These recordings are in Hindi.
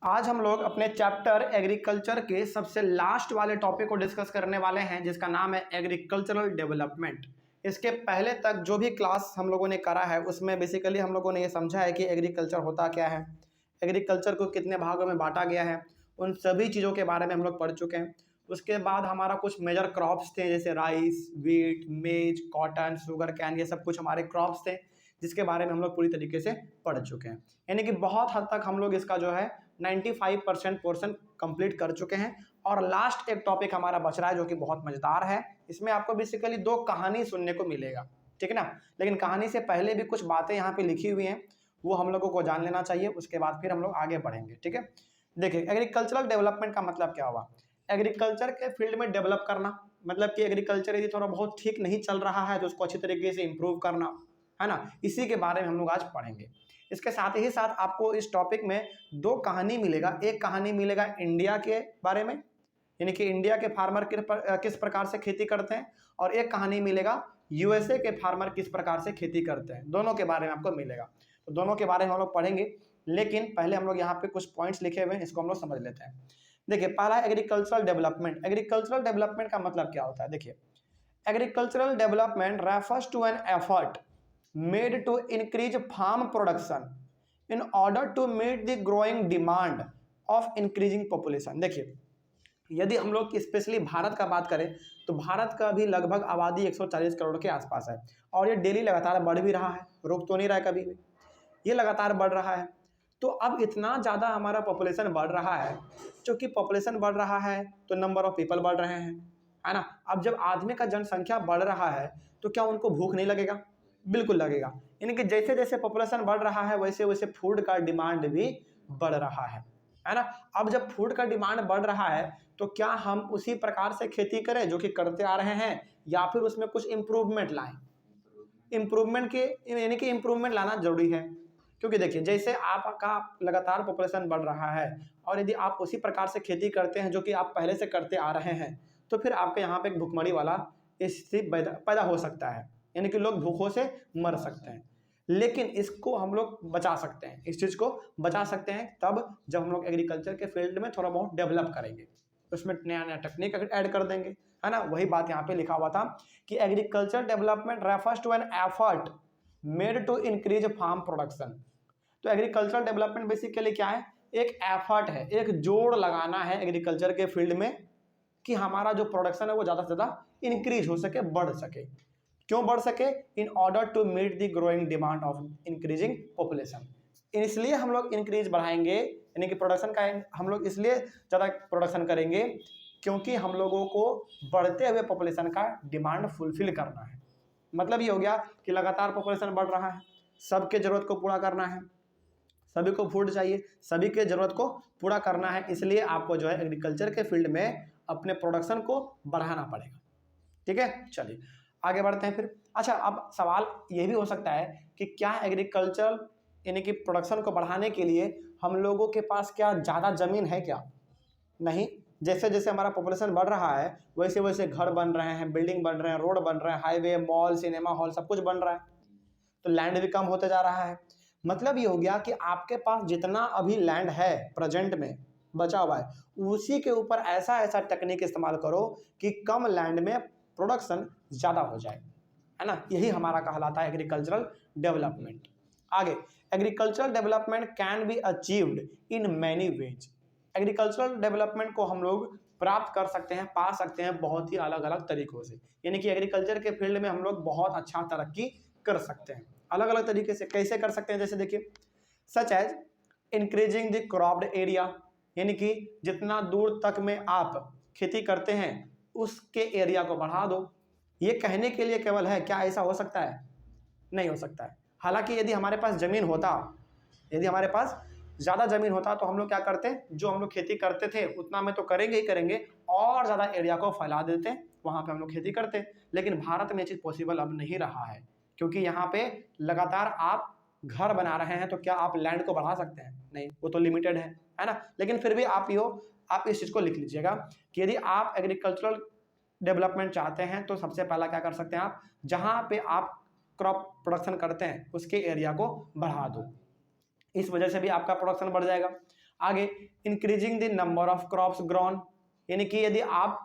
आज हम लोग अपने चैप्टर एग्रीकल्चर के सबसे लास्ट वाले टॉपिक को डिस्कस करने वाले हैं, जिसका नाम है एग्रीकल्चरल डेवलपमेंट। इसके पहले तक जो भी क्लास हम लोगों ने करा है उसमें बेसिकली हम लोगों ने ये समझा है कि एग्रीकल्चर होता क्या है, एग्रीकल्चर को कितने भागों में बांटा गया है, उन सभी चीज़ों के बारे में हम लोग पढ़ चुके हैं। उसके बाद हमारा कुछ मेजर क्रॉप्स थे, जैसे राइस, वीट, मेज, कॉटन, शुगर कैन, ये सब कुछ हमारे क्रॉप्स थे जिसके बारे में हम लोग पूरी तरीके से पढ़ चुके हैं। यानी कि बहुत हद तक हम लोग इसका जो है 95% पोर्शन कंप्लीट कर चुके हैं। और लास्ट एक टॉपिक हमारा बच रहा है जो कि बहुत मजेदार है। इसमें आपको बेसिकली दो कहानी सुनने को मिलेगा, ठीक है ना। लेकिन कहानी से पहले भी कुछ बातें यहाँ पे लिखी हुई हैं, वो हम लोगों को जान लेना चाहिए। उसके बाद फिर हम लोग आगे बढ़ेंगे, ठीक है। देखिए, एग्रीकल्चरल डेवलपमेंट का मतलब क्या हुआ। एग्रीकल्चर के फील्ड में डेवलप करना, मतलब कि एग्रीकल्चर यदि थोड़ा बहुत ठीक नहीं चल रहा है तो उसको अच्छी तरीके से इंप्रूव करना, है ना। इसी के बारे में हम लोग आज पढ़ेंगे। इसके साथ ही साथ आपको इस टॉपिक में दो कहानी मिलेगा। एक कहानी मिलेगा इंडिया के बारे में, यानी कि इंडिया के फार्मर किस प्रकार से खेती करते हैं, और एक कहानी मिलेगा यूएसए के फार्मर किस प्रकार से खेती करते हैं। दोनों के बारे में आपको मिलेगा, तो दोनों के बारे में हम लोग पढ़ेंगे। लेकिन पहले हम लोग यहाँ पे कुछ पॉइंट्स लिखे हुए हैं, इसको हम लोग समझ लेते हैं। देखिए, पहला एग्रीकल्चरल डेवलपमेंट। एग्रीकल्चरल डेवलपमेंट का मतलब क्या होता है। देखिए, agricultural development refers to an effort made to increase farm production in order to meet the growing demand of increasing population। देखिए, यदि हम लोग स्पेशली भारत का बात करें तो भारत का भी लगभग आबादी 140 करोड़ के आसपास है, और ये डेली लगातार बढ़ भी रहा है, रुक तो नहीं रहा है कभी भी, ये लगातार बढ़ रहा है। तो अब इतना ज़्यादा हमारा पॉपुलेशन बढ़ रहा है, क्योंकि पॉपुलेशन बढ़ रहा है तो नंबर ऑफ पीपल बढ़ रहे हैं, है ना। अब जब आदमी का जनसंख्या बढ़ रहा है तो क्या उनको भूख नहीं लगेगा? बिल्कुल लगेगा। यानी कि जैसे जैसे पॉपुलेशन बढ़ रहा है वैसे वैसे फूड का डिमांड भी बढ़ रहा है ना। अब जब फूड का डिमांड बढ़ रहा है तो क्या हम उसी प्रकार से खेती करें जो कि करते आ रहे हैं, या फिर उसमें कुछ इम्प्रूवमेंट लाएं? इम्प्रूवमेंट के यानी कि इम्प्रूवमेंट लाना जरूरी है, क्योंकि देखिए, जैसे आपका लगातार पॉपुलेशन बढ़ रहा है और यदि आप उसी प्रकार से खेती करते हैं जो कि आप पहले से करते आ रहे हैं, तो फिर आपके यहाँ पे एक भुखमरी वाला स्थिति पैदा हो सकता है, यानी कि लोग भूखों से मर सकते हैं। लेकिन इसको हम लोग बचा सकते हैं, इस चीज़ को बचा सकते हैं तब जब हम लोग एग्रीकल्चर के फील्ड में थोड़ा बहुत डेवलप करेंगे, उसमें नया नया टेक्निक ऐड कर देंगे, है ना। वही बात यहाँ पे लिखा हुआ था कि agriculture development refers to an effort made to increase farm production. तो एग्रीकल्चर डेवलपमेंट बेसिकली क्या है? एक एफर्ट है, एक जोड़ लगाना है एग्रीकल्चर के फील्ड में कि हमारा जो प्रोडक्शन है वो ज़्यादा से ज़्यादा इंक्रीज हो सके, बढ़ सके। क्यों बढ़ सके? In order to meet the growing demand of increasing population. इसलिए हम लोग इंक्रीज बढ़ाएंगे, यानी कि प्रोडक्शन का हम लोग इसलिए ज़्यादा प्रोडक्शन करेंगे क्योंकि हम लोगों को बढ़ते हुए पॉपुलेशन का डिमांड फुलफिल करना है। मतलब ये हो गया कि लगातार पॉपुलेशन बढ़ रहा है, सबके ज़रूरत को पूरा करना है, सभी को फूड चाहिए, सभी के ज़रूरत को पूरा करना है, इसलिए आपको जो है एग्रीकल्चर के फील्ड में अपने प्रोडक्शन को बढ़ाना पड़ेगा, ठीक है। चलिए आगे बढ़ते हैं फिर। अच्छा, अब सवाल ये भी हो सकता है कि क्या एग्रीकल्चर यानी कि प्रोडक्शन को बढ़ाने के लिए हम लोगों के पास क्या ज़्यादा ज़मीन है क्या? नहीं। जैसे जैसे हमारा पॉपुलेशन बढ़ रहा है वैसे वैसे घर बन रहे हैं, बिल्डिंग बन रहे हैं, रोड बन रहे हैं, हाईवे, मॉल, सिनेमा हॉल, सब कुछ बन रहा है, तो लैंड भी कम होते जा रहा है। मतलब ये हो गया कि आपके पास जितना अभी लैंड है प्रेजेंट में बचा हुआ है, उसी के ऊपर ऐसा ऐसा टेक्निक इस्तेमाल करो कि कम लैंड में प्रोडक्शन ज़्यादा हो जाए, है ना। यही हमारा कहलाता है एग्रीकल्चरल डेवलपमेंट। आगे, agricultural development can be achieved in many ways. Agricultural development को हम लोग प्राप्त कर सकते हैं, पा सकते हैं बहुत ही अलग अलग तरीकों से। यानी कि एग्रीकल्चर के फील्ड में हम लोग बहुत अच्छा तरक्की कर सकते हैं अलग अलग तरीके से। कैसे कर सकते हैं? जैसे देखिए, such as increasing the cropped area, यानी कि जितना दूर तक में आप खेती करते हैं उसके एरिया को बढ़ा दो। ये कहने के लिए केवल है, क्या ऐसा हो सकता है? नहीं हो सकता है। हालांकि यदि हमारे पास ज़मीन होता, यदि हमारे पास ज़्यादा ज़मीन होता तो हम लोग क्या करते, जो हम लोग खेती करते थे उतना में तो करेंगे ही करेंगे, और ज़्यादा एरिया को फैला देते, वहाँ पे हम लोग खेती करते। लेकिन भारत में ये चीज़ पॉसिबल अब नहीं रहा है, क्योंकि यहाँ पे लगातार आप घर बना रहे हैं, तो क्या आप लैंड को बढ़ा सकते हैं? नहीं, वो तो लिमिटेड है ना। लेकिन फिर भी आप इस चीज़ को लिख लीजिएगा कि यदि आप एग्रीकल्चरल डेवलपमेंट चाहते हैं तो सबसे पहला क्या कर सकते हैं, आप जहाँ पे आप क्रॉप प्रोडक्शन करते हैं उसके एरिया को बढ़ा दो। इस वजह से भी आपका प्रोडक्शन बढ़ जाएगा। आगे increasing the number of crops grown, यानी कि यदि आप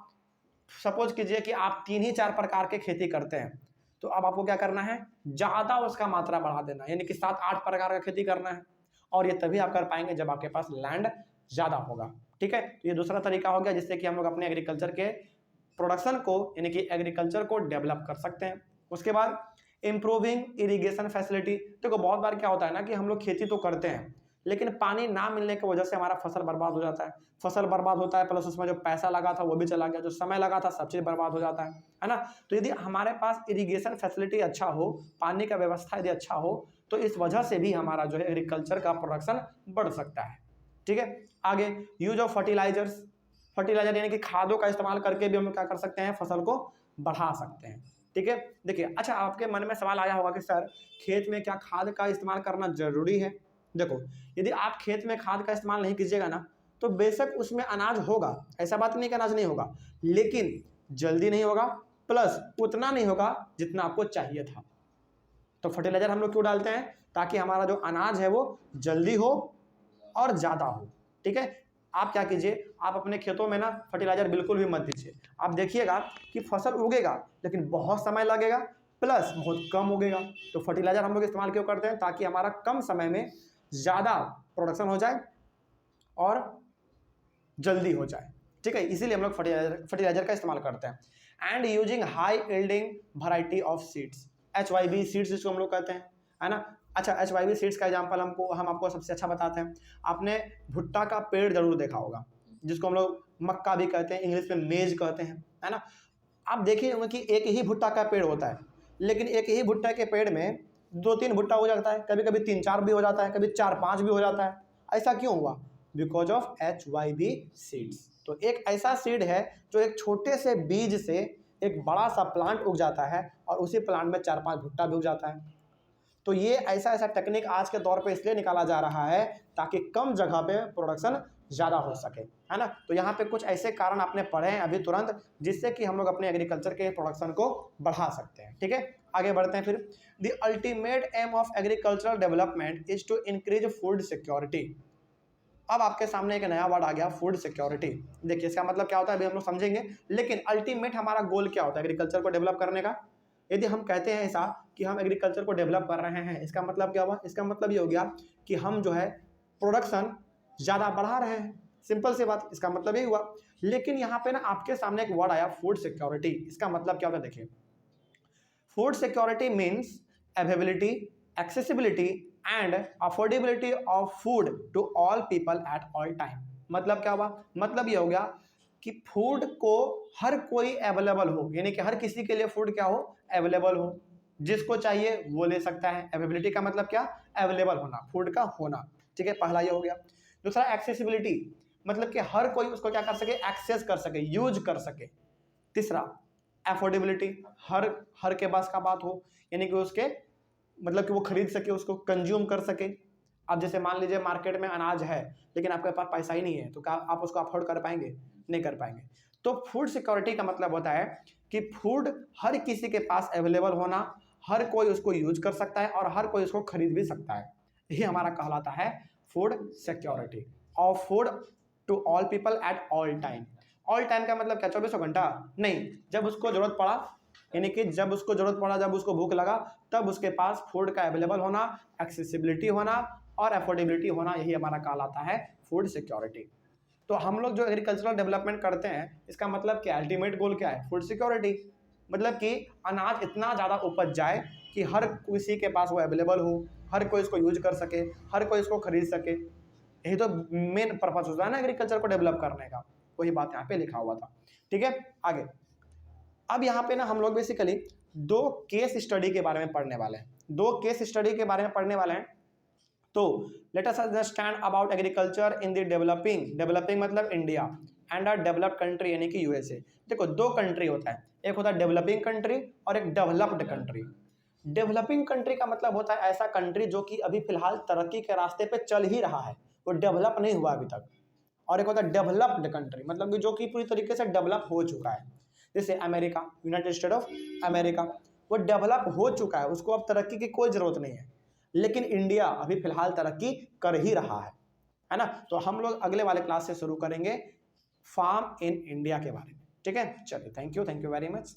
सपोज कीजिए कि आप 3 ही 4 प्रकार के खेती करते हैं, तो अब आपको क्या करना है, ज्यादा उसका मात्रा बढ़ा देना, यानी कि 7-8 प्रकार का खेती करना है। और ये तभी आप कर पाएंगे जब आपके पास लैंड ज्यादा होगा। ठीक है, तो ये दूसरा तरीका हो गया जिससे कि हम लोग अपने एग्रीकल्चर के प्रोडक्शन को यानी कि एग्रीकल्चर को डेवलप कर सकते हैं। उसके बाद इंप्रूविंग इरिगेशन फैसिलिटी। देखो बहुत बार क्या होता है ना कि हम लोग खेती तो करते हैं लेकिन पानी ना मिलने की वजह से हमारा फसल बर्बाद हो जाता है। फसल बर्बाद होता है प्लस उसमें जो पैसा लगा था वो भी चला गया, जो समय लगा था सब चीज बर्बाद हो जाता है ना। तो यदि हमारे पास इरिगेशन फैसिलिटी अच्छा हो, पानी का व्यवस्था यदि अच्छा हो, तो इस वजह से भी हमारा जो है एग्रीकल्चर का प्रोडक्शन बढ़ सकता है। ठीक है, आगे यूज ऑफ फर्टिलाइजर्स। फर्टिलाइजर यानी कि खादों का इस्तेमाल करके भी हम क्या कर सकते हैं, फसल को बढ़ा सकते हैं। ठीक है, देखिए अच्छा आपके मन में सवाल आया होगा कि सर खेत में क्या खाद का इस्तेमाल करना जरूरी है। देखो यदि आप खेत में खाद का इस्तेमाल नहीं कीजिएगा ना, तो बेशक उसमें अनाज होगा, ऐसा बात नहीं कि अनाज नहीं होगा, लेकिन जल्दी नहीं होगा, प्लस उतना नहीं होगा जितना आपको चाहिए था। तो फर्टिलाइजर हम लोग क्यों डालते हैं, ताकि हमारा जो अनाज है वो जल्दी हो और ज्यादा हो। ठीक है, आप क्या कीजिए, आप अपने खेतों में ना फर्टिलाइजर बिल्कुल भी मत दीजिए। आप देखिएगा कि फसल उगेगा लेकिन बहुत समय लगेगा, प्लस बहुत कम उगेगा। तो फर्टिलाइजर हम लोग इस्तेमाल क्यों करते हैं, ताकि हमारा कम समय में ज्यादा प्रोडक्शन हो जाए और जल्दी हो जाए। ठीक है, इसीलिए हम लोग फर्टिलाइजर का इस्तेमाल करते हैं। And using high yielding variety of seeds, HYV seeds जिसको हम लोग कहते हैं, है ना। अच्छा HYV सीड्स का एग्जांपल हम आपको सबसे अच्छा बताते हैं। आपने भुट्टा का पेड़ जरूर देखा होगा, जिसको हम लोग मक्का भी कहते हैं, इंग्लिश में मेज कहते हैं, है ना। आप देखिए होंगे कि एक ही भुट्टा का पेड़ होता है, लेकिन एक ही भुट्टा के पेड़ में 2-3 भुट्टा हो जाता है, कभी कभी 3-4 भी हो जाता है, कभी 4-5 भी हो जाता है। ऐसा क्यों हुआ, बिकॉज ऑफ HYV सीड्स। तो एक ऐसा सीड है जो एक छोटे से बीज से एक बड़ा सा प्लांट उग जाता है और उसी प्लांट में 4-5 भुट्टा भी उग जाता है। तो ये ऐसा टेक्निक आज के दौर पे इसलिए निकाला जा रहा है ताकि कम जगह पे प्रोडक्शन ज़्यादा हो सके, है ना। तो यहाँ पे कुछ ऐसे कारण आपने पढ़े हैं अभी तुरंत, जिससे कि हम लोग अपने एग्रीकल्चर के प्रोडक्शन को बढ़ा सकते हैं। ठीक है, आगे बढ़ते हैं फिर। The ultimate aim of agricultural development is to increase food security. अब आपके सामने एक नया वर्ड आ गया, फूड सिक्योरिटी। देखिए इसका मतलब क्या होता है अभी हम लोग समझेंगे, लेकिन अल्टीमेट हमारा गोल क्या होता है एग्रीकल्चर को डेवलप करने का। यदि हम कहते हैं ऐसा कि हम एग्रीकल्चर को डेवलप कर रहे हैं, इसका मतलब क्या हुआ, इसका मतलब ये हो गया कि हम जो है प्रोडक्शन ज़्यादा बढ़ा रहे हैं, सिंपल सी बात, इसका मतलब यही हुआ। लेकिन यहाँ पे ना आपके सामने एक वर्ड आया फूड सिक्योरिटी। इसका मतलब क्या होता है, देखिए food security means availability, accessibility and affordability of food to all people at all time. मतलब क्या हुआ, मतलब ये हो गया कि फूड को हर कोई अवेलेबल हो, यानी कि हर किसी के लिए फूड क्या हो, अवेलेबल हो, जिसको चाहिए वो ले सकता है। अवेलेबिलिटी का मतलब क्या, अवेलेबल होना, फूड का होना। ठीक है, पहला ये हो गया। दूसरा एक्सेसिबिलिटी, मतलब कि हर कोई उसको क्या कर सके, एक्सेस कर सके, यूज कर सके। तीसरा अफोर्डेबिलिटी, हर के पास का बात हो, यानी कि उसके मतलब कि वो खरीद सके, उसको कंज्यूम कर सके। अब जैसे मान लीजिए मार्केट में अनाज है लेकिन आपके पास पैसा ही नहीं है, तो क्या आप उसको अफोर्ड कर पाएंगे, नहीं कर पाएंगे। तो फूड सिक्योरिटी का मतलब होता है कि फूड हर किसी के पास अवेलेबल होना, हर कोई उसको यूज कर सकता है और हर कोई उसको खरीद भी सकता है। यही हमारा कहलाता है food security of food to all people at all time. All time का मतलब क्या, 24 घंटा नहीं, जब उसको जरूरत पड़ा, यानी कि जब उसको जरूरत पड़ा, जब उसको भूख लगा, तब उसके पास फूड का अवेलेबल होना, एक्सेसिबिलिटी होना और अफोर्डेबिलिटी होना, यही हमारा कहलाता है फूड सिक्योरिटी। तो हम लोग जो एग्रीकल्चरल डेवलपमेंट करते हैं, इसका मतलब क्या, अल्टीमेट गोल क्या है, फूड सिक्योरिटी। मतलब कि अनाज इतना ज़्यादा उपज जाए कि हर किसी के पास वो अवेलेबल हो, हर कोई इसको यूज कर सके, हर कोई इसको खरीद सके। यही तो मेन पर्पस होता है ना एग्रीकल्चर को डेवलप करने का, वही बात यहाँ पे लिखा हुआ था। ठीक है, आगे अब यहाँ पे ना हम लोग बेसिकली 2 केस स्टडी के बारे में पढ़ने वाले हैं, 2 केस स्टडी के बारे में पढ़ने वाले हैं। तो let us understand about agriculture in the developing मतलब India and a developed country यानी कि यूएसए। देखो 2 कंट्री होता है, एक होता है डेवलपिंग कंट्री और एक डेवलप्ड कंट्री। डेवलपिंग कंट्री का मतलब होता है ऐसा कंट्री जो कि अभी फिलहाल तरक्की के रास्ते पे चल ही रहा है, वो डेवलप नहीं हुआ अभी तक। और एक होता है डेवलप्ड कंट्री, मतलब कि जो कि पूरी तरीके से डेवलप हो चुका है। जैसे America, United state of America, वो डेवलप हो चुका है, उसको अब तरक्की की कोई जरूरत नहीं है। लेकिन इंडिया अभी फिलहाल तरक्की कर ही रहा है। है ना। तो हम लोग अगले वाले क्लास से शुरू करेंगे फार्म इन इंडिया के बारे में, ठीक है। चलिए, थैंक यू वेरी मच।